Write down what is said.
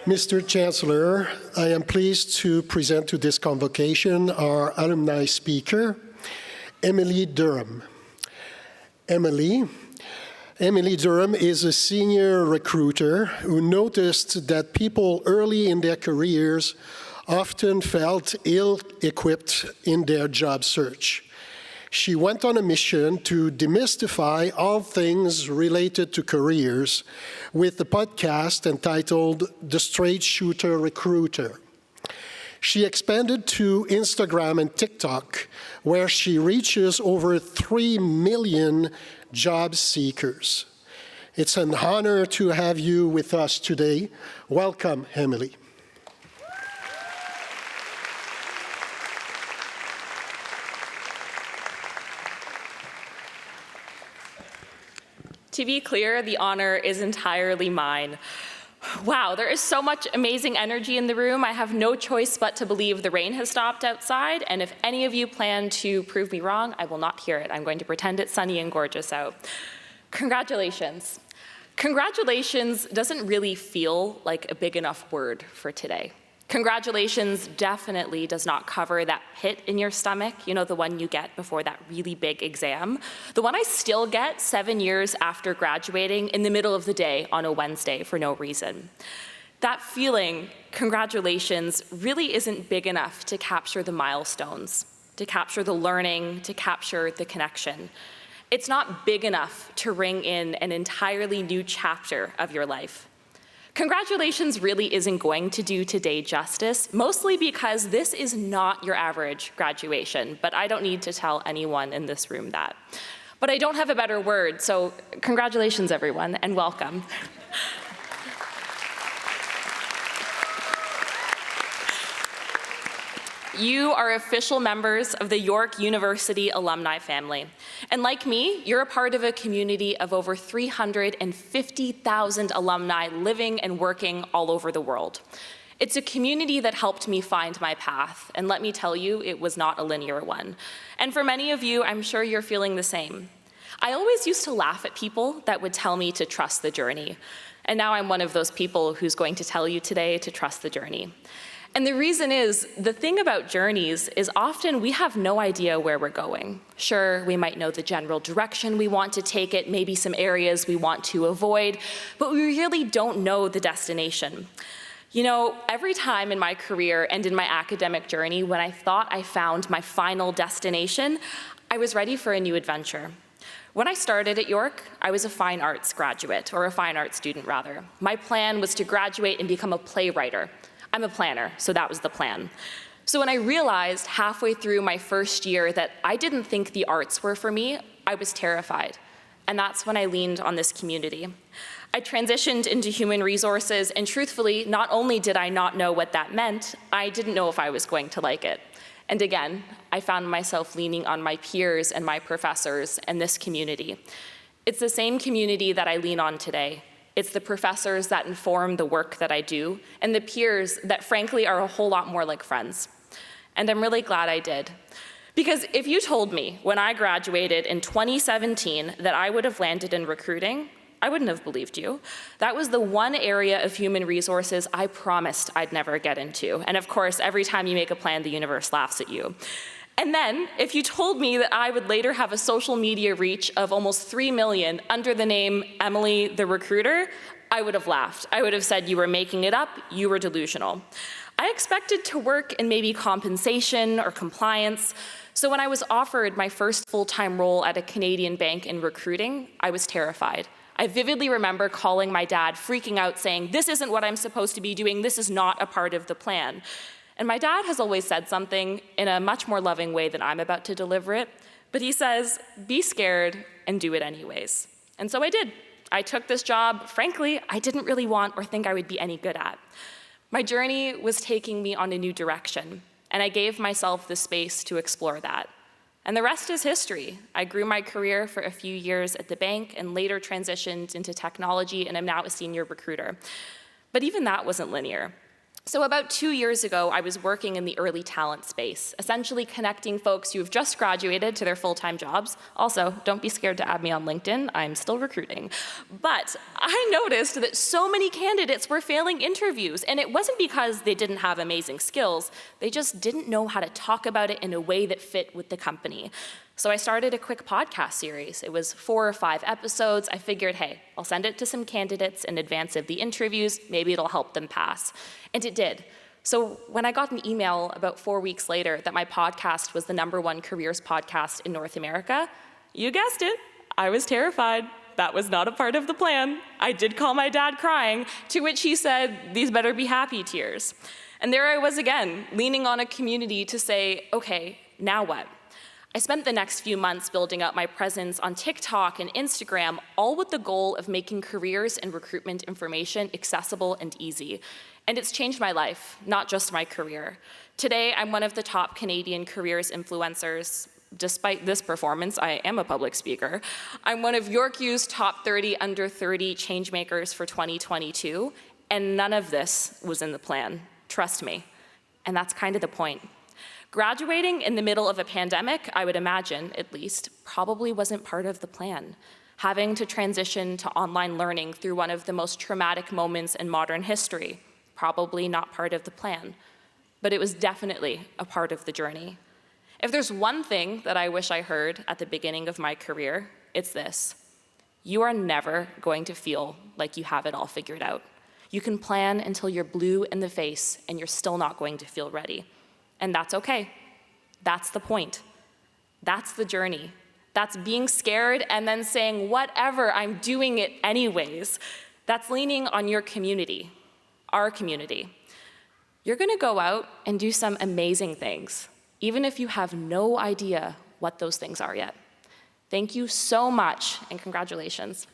Mr. Chancellor, I am pleased to present to this convocation our alumni speaker, Emily Durham. Emily Durham is a senior recruiter who noticed that people early in their careers often felt ill-equipped in their job search. She went on a mission to demystify all things related to careers with the podcast entitled The Straight Shooter Recruiter. She expanded to Instagram and TikTok, where she reaches over 3 million job seekers. It's an honor to have you with us today. Welcome, Emily. To be clear, the honor is entirely mine. Wow, there is so much amazing energy in the room. I have no choice but to believe the rain has stopped outside, and if any of you plan to prove me wrong, I will not hear it. I'm going to pretend it's sunny and gorgeous out. Congratulations. Congratulations doesn't really feel like a big enough word for today. Congratulations definitely does not cover that pit in your stomach, you know, the one you get before that really big exam. The one I still get 7 years after graduating in the middle of the day on a Wednesday for no reason. That feeling, congratulations, really isn't big enough to capture the milestones, to capture the learning, to capture the connection. It's not big enough to ring in an entirely new chapter of your life. Congratulations really isn't going to do today justice, mostly because this is not your average graduation, but I don't need to tell anyone in this room that. But I don't have a better word, so congratulations everyone, and welcome. You are official members of the York University alumni family. And like me, you're a part of a community of over 350,000 alumni living and working all over the world. It's a community that helped me find my path, and let me tell you, it was not a linear one. And for many of you, I'm sure you're feeling the same. I always used to laugh at people that would tell me to trust the journey. And now I'm one of those people who's going to tell you today to trust the journey. And the reason is, the thing about journeys is often we have no idea where we're going. Sure, we might know the general direction we want to take it, maybe some areas we want to avoid, but we really don't know the destination. You know, every time in my career and in my academic journey when I thought I found my final destination, I was ready for a new adventure. When I started at York, I was a fine arts graduate, or a fine arts student rather. My plan was to graduate and become a playwright. I'm a planner, so that was the plan. So when I realized halfway through my first year that I didn't think the arts were for me, I was terrified. And that's when I leaned on this community. I transitioned into human resources, and truthfully, not only did I not know what that meant, I didn't know if I was going to like it. And again, I found myself leaning on my peers and my professors and this community. It's the same community that I lean on today. It's the professors that inform the work that I do, and the peers that frankly are a whole lot more like friends. And I'm really glad I did. Because if you told me when I graduated in 2017 that I would have landed in recruiting, I wouldn't have believed you. That was the one area of human resources I promised I'd never get into. And of course, every time you make a plan, the universe laughs at you. And then, if you told me that I would later have a social media reach of almost 3 million under the name Emily the Recruiter, I would have laughed. I would have said you were making it up, you were delusional. I expected to work in maybe compensation or compliance, so when I was offered my first full-time role at a Canadian bank in recruiting, I was terrified. I vividly remember calling my dad, freaking out, saying, "This isn't what I'm supposed to be doing, this is not a part of the plan." And my dad has always said something in a much more loving way than I'm about to deliver it, but he says, be scared and do it anyways. And so I did. I took this job, frankly, I didn't really want or think I would be any good at. My journey was taking me on a new direction, and I gave myself the space to explore that. And the rest is history. I grew my career for a few years at the bank and later transitioned into technology, and I'm now a senior recruiter. But even that wasn't linear. So about 2 years ago, I was working in the early talent space, essentially connecting folks who have just graduated to their full-time jobs. Also, don't be scared to add me on LinkedIn, I'm still recruiting. But I noticed that so many candidates were failing interviews, and it wasn't because they didn't have amazing skills, they just didn't know how to talk about it in a way that fit with the company. So I started a quick podcast series. It was 4 or 5 episodes. I figured, hey, I'll send it to some candidates in advance of the interviews. Maybe it'll help them pass. And it did. So when I got an email about 4 weeks later that my podcast was the #1 careers podcast in North America, you guessed it, I was terrified. That was not a part of the plan. I did call my dad crying, to which he said, these better be happy tears. And there I was again, leaning on a community to say, okay, now what? I spent the next few months building up my presence on TikTok and Instagram, all with the goal of making careers and recruitment information accessible and easy. And it's changed my life, not just my career. Today, I'm one of the top Canadian careers influencers. Despite this performance, I am a public speaker. I'm one of YorkU's top 30 under 30 changemakers for 2022, and none of this was in the plan. Trust me. And that's kind of the point. Graduating in the middle of a pandemic, I would imagine, at least, probably wasn't part of the plan. Having to transition to online learning through one of the most traumatic moments in modern history, probably not part of the plan. But it was definitely a part of the journey. If there's one thing that I wish I heard at the beginning of my career, it's this. You are never going to feel like you have it all figured out. You can plan until you're blue in the face and you're still not going to feel ready. And that's okay. That's the point. That's the journey. That's being scared and then saying, whatever, I'm doing it anyways. That's leaning on your community, our community. You're gonna go out and do some amazing things, even if you have no idea what those things are yet. Thank you so much, and congratulations.